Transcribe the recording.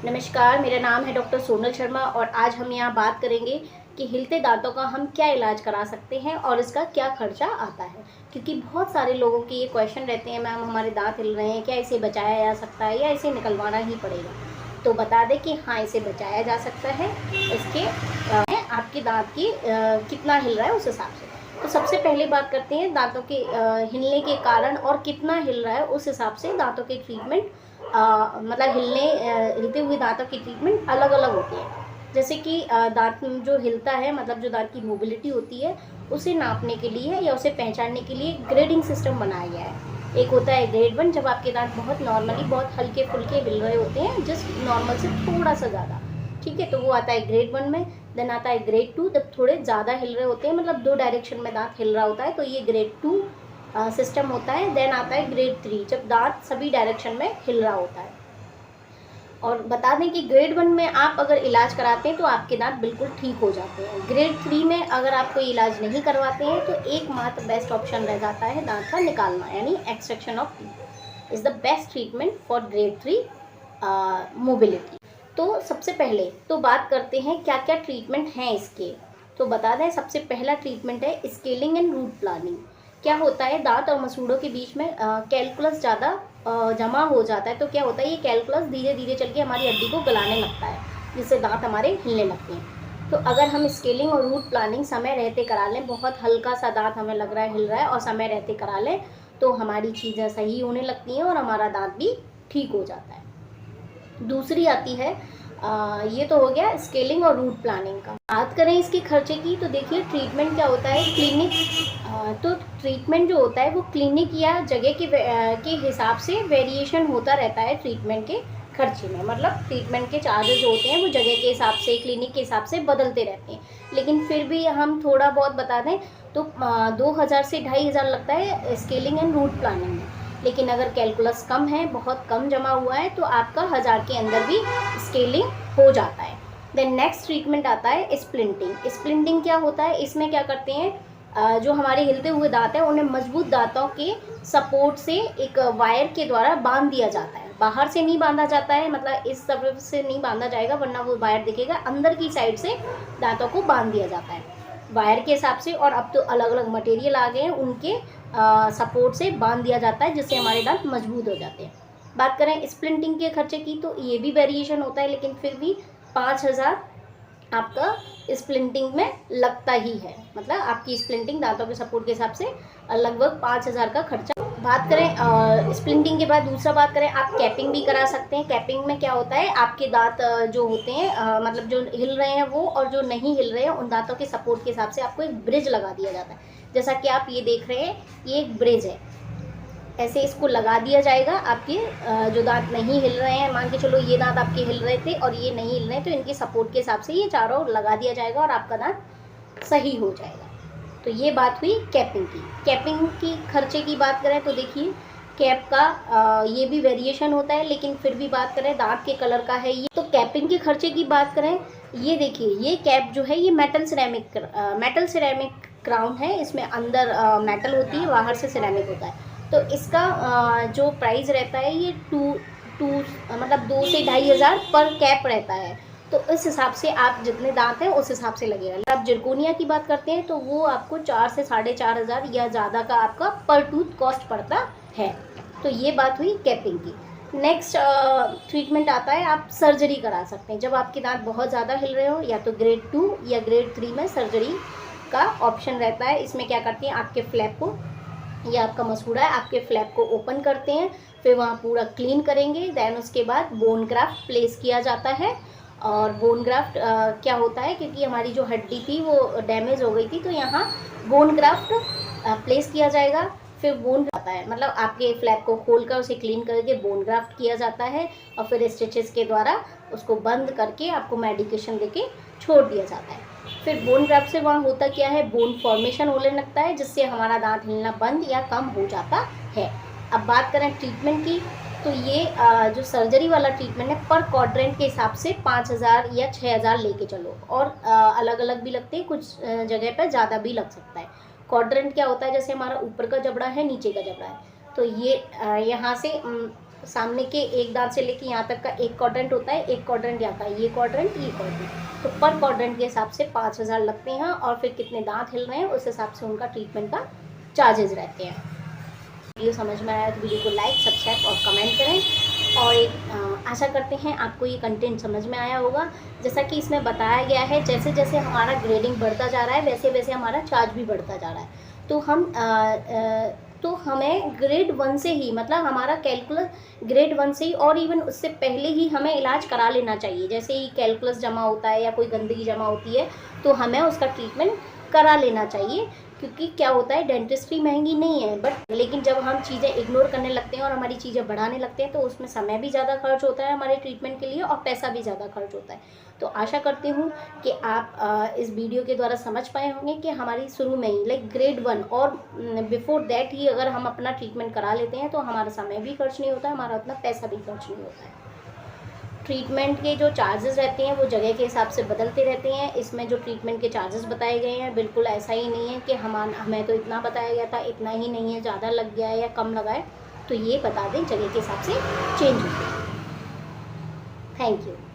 नमस्कार, मेरा नाम है डॉक्टर सोनल शर्मा और आज हम यहाँ बात करेंगे कि हिलते दांतों का हम क्या इलाज करा सकते हैं और इसका क्या खर्चा आता है। क्योंकि बहुत सारे लोगों के ये क्वेश्चन रहते हैं, मैम हमारे दांत हिल रहे हैं, क्या इसे बचाया जा सकता है या इसे निकलवाना ही पड़ेगा। तो बता दें कि हाँ, इसे बचाया जा सकता है। इसके आपके दांत की कितना हिल रहा है उस हिसाब से। तो सबसे पहले बात करते हैं दांतों के हिलने के कारण और कितना हिल रहा है उस हिसाब से दांतों के ट्रीटमेंट मतलब हिलते हुए दांतों की ट्रीटमेंट अलग अलग होती है। जैसे कि दांत जो हिलता है, मतलब जो दांत की मोबिलिटी होती है, उसे नापने के लिए या उसे पहचानने के लिए ग्रेडिंग सिस्टम बनाया गया है। एक होता है ग्रेड 1, जब आपके दांत बहुत नॉर्मली बहुत हल्के फुल्के हिल रहे होते हैं, जस्ट नॉर्मल से थोड़ा सा ज़्यादा, ठीक है, तो वो आता है ग्रेड 1 में। देन आता है ग्रेड 2, जब थोड़े ज़्यादा हिल रहे होते हैं, मतलब 2 डायरेक्शन में दांत हिल रहा होता है, तो ये ग्रेड 2 सिस्टम होता है। देन आता है ग्रेड 3, जब दांत सभी डायरेक्शन में हिल रहा होता है। और बता दें कि ग्रेड 1 में आप अगर इलाज कराते हैं तो आपके दांत बिल्कुल ठीक हो जाते हैं। ग्रेड 3 में अगर आप कोई इलाज नहीं करवाते हैं तो एकमात्र बेस्ट ऑप्शन रह जाता है दांत का निकालना, यानी extraction of teeth is the best treatment for grade 3 mobility. तो सबसे पहले तो बात करते हैं क्या क्या ट्रीटमेंट हैं इसके। तो बता दें, सबसे पहला ट्रीटमेंट है स्केलिंग एंड रूट प्लानिंग। क्या होता है, दांत और मसूड़ों के बीच में कैलकुलस ज़्यादा जमा हो जाता है। तो क्या होता है, ये कैलकुलस धीरे धीरे चल के हमारी हड्डी को गलाने लगता है, जिससे दांत हमारे हिलने लगते हैं। तो अगर हम स्केलिंग और रूट प्लानिंग समय रहते करा लें, बहुत हल्का सा दांत हमें लग रहा है हिल रहा है और समय रहते करा लें, तो हमारी चीज़ें सही होने लगती हैं और हमारा दांत भी ठीक हो जाता है। दूसरी आती है ये तो हो गया स्केलिंग और रूट प्लानिंग का। बात करें इसके खर्चे की, तो देखिए ट्रीटमेंट क्या होता है, क्लिनिक तो ट्रीटमेंट जो होता है वो क्लिनिक या जगह के हिसाब से वेरिएशन होता रहता है ट्रीटमेंट के खर्चे में। मतलब ट्रीटमेंट के चार्जेस होते हैं वो जगह के हिसाब से, क्लिनिक के हिसाब से बदलते रहते हैं। लेकिन फिर भी हम थोड़ा बहुत बता दें तो 2000 से 2500 लगता है स्केलिंग एंड रूट प्लानिंग में। लेकिन अगर कैलकुलस कम है, बहुत कम जमा हुआ है, तो आपका 1000 के अंदर भी स्केलिंग हो जाता है। देन नेक्स्ट ट्रीटमेंट आता है स्प्लिंटिंग। स्प्लिंटिंग क्या होता है, इसमें क्या करते हैं, जो हमारे हिलते हुए दांत हैं उन्हें मजबूत दांतों के सपोर्ट से एक वायर के द्वारा बांध दिया जाता है। बाहर से नहीं बांधा जाता है, मतलब इस तरफ से नहीं बांधा जाएगा वरना वो वायर दिखेगा, अंदर की साइड से दांतों को बांध दिया जाता है वायर के हिसाब से। और अब तो अलग अलग मटेरियल आ गए हैं, उनके सपोर्ट से बांध दिया जाता है, जिससे हमारे दांत मजबूत हो जाते हैं। बात करें स्प्लिंटिंग के खर्चे की, तो ये भी वेरिएशन होता है, लेकिन फिर भी 5000 आपका स्प्लिंटिंग में लगता ही है। मतलब आपकी स्प्लिंटिंग दांतों के सपोर्ट के हिसाब से लगभग 5000 का खर्चा। बात करें स्प्लिंटिंग के बाद दूसरा बात करें, आप कैपिंग भी करा सकते हैं। कैपिंग में क्या होता है, आपके दांत जो होते हैं मतलब जो हिल रहे हैं वो और जो नहीं हिल रहे हैं, उन दांतों के सपोर्ट के हिसाब से आपको एक ब्रिज लगा दिया जाता है। जैसा कि आप ये देख रहे हैं, ये एक ब्रिज है, ऐसे इसको लगा दिया जाएगा। आपके जो दांत नहीं हिल रहे हैं, मान के चलो ये दांत आपके हिल रहे थे और ये नहीं हिल रहे हैं, तो इनके सपोर्ट के हिसाब से ये चारों लगा दिया जाएगा और आपका दांत सही हो जाएगा। तो ये बात हुई कैपिंग की। कैपिंग की खर्चे की बात करें तो देखिए कैप का ये भी वेरिएशन होता है, लेकिन फिर भी बात करें दांत के कलर का है ये। तो कैपिंग के खर्चे की बात करें, ये देखिए ये कैप जो है ये मेटल सिरेमिक क्राउन है। इसमें अंदर मेटल होती है, बाहर से सिरेमिक होता है। तो इसका जो प्राइस रहता है ये टू मतलब 2 से 2500 पर कैप रहता है। तो इस हिसाब से आप जितने दांत हैं उस हिसाब से लगेगा। आप जिरकोनिया की बात करते हैं तो वो आपको 4 से 4500 या ज़्यादा का आपका पर टूथ कॉस्ट पड़ता है। तो ये बात हुई कैपिंग की। नेक्स्ट ट्रीटमेंट आता है, आप सर्जरी करा सकते हैं जब आपके दांत बहुत ज़्यादा हिल रहे हो, या तो ग्रेड 2 या ग्रेड 3 में सर्जरी का ऑप्शन रहता है। इसमें क्या करती हैं, आपके फ्लैप को, ये आपका मसूड़ा है, आपके फ्लैप को ओपन करते हैं, फिर वहाँ पूरा क्लीन करेंगे। देन उसके बाद बोन ग्राफ्ट प्लेस किया जाता है। और बोन ग्राफ्ट क्या होता है, क्योंकि हमारी जो हड्डी थी वो डैमेज हो गई थी, तो यहाँ बोन ग्राफ्ट प्लेस किया जाएगा। फिर बोन आता है, मतलब आपके फ्लैप को खोलकर उसे क्लीन करके बोन ग्राफ्ट किया जाता है, और फिर स्टिचेस के द्वारा उसको बंद करके आपको मेडिकेशन देके छोड़ दिया जाता है। फिर बोन ग्राफ्ट से वहाँ होता क्या है, बोन फॉर्मेशन होने लगता है, जिससे हमारा दांत हिलना बंद या कम हो जाता है। अब बात करें ट्रीटमेंट की, तो ये जो सर्जरी वाला ट्रीटमेंट है पर क्वाड्रेंट के हिसाब से 5000 या 6000 लेके चलो, और अलग अलग भी लगते हैं, कुछ जगह पर ज़्यादा भी लग सकता है। क्वाड्रेंट क्या होता है, जैसे हमारा ऊपर का जबड़ा है, नीचे का जबड़ा है, तो ये यहाँ से सामने के एक दांत से लेके यहाँ तक का एक क्वाड्रेंट होता है, एक क्वाड्रेंट यहाँ का, ये क्वाड्रेंट, ये क्वाड्रेंट, तो पर क्वाड्रेंट के हिसाब से 5,000 लगते हैं और फिर कितने दांत हिल रहे हैं उस हिसाब से उनका ट्रीटमेंट का चार्जेस रहते हैं। वीडियो समझ में आया तो वीडियो को लाइक, सब्सक्राइब और कमेंट करें और आशा करते हैं आपको ये कंटेंट समझ में आया होगा। जैसा कि इसमें बताया गया है, जैसे जैसे हमारा ग्रेडिंग बढ़ता जा रहा है वैसे वैसे हमारा चार्ज भी बढ़ता जा रहा है। तो हमें ग्रेड 1 से ही, मतलब हमारा कैलकुलस ग्रेड 1 से ही और इवन उससे पहले ही हमें इलाज करा लेना चाहिए। जैसे ही कैलकुलस जमा होता है या कोई गंदगी जमा होती है तो हमें उसका ट्रीटमेंट करा लेना चाहिए, क्योंकि क्या होता है, डेंटिस्ट्री महंगी नहीं है बट लेकिन जब हम चीज़ें इग्नोर करने लगते हैं और हमारी चीज़ें बढ़ाने लगते हैं तो उसमें समय भी ज़्यादा खर्च होता है हमारे ट्रीटमेंट के लिए और पैसा भी ज़्यादा खर्च होता है। तो आशा करती हूँ कि आप इस वीडियो के द्वारा समझ पाए होंगे कि हमारी शुरू में ही लाइक ग्रेड 1 और बिफोर दैट ही अगर हम अपना ट्रीटमेंट करा लेते हैं तो हमारा समय भी खर्च नहीं होता है, हमारा उतना पैसा भी खर्च नहीं होता है। ट्रीटमेंट के जो चार्जेस रहते हैं वो जगह के हिसाब से बदलते रहते हैं। इसमें जो ट्रीटमेंट के चार्जेस बताए गए हैं बिल्कुल ऐसा ही नहीं है कि हमें तो इतना बताया गया था, इतना ही नहीं है, ज़्यादा लग गया है या कम लगा है, तो ये बता दें जगह के हिसाब से चेंज होते हैं। Thank you.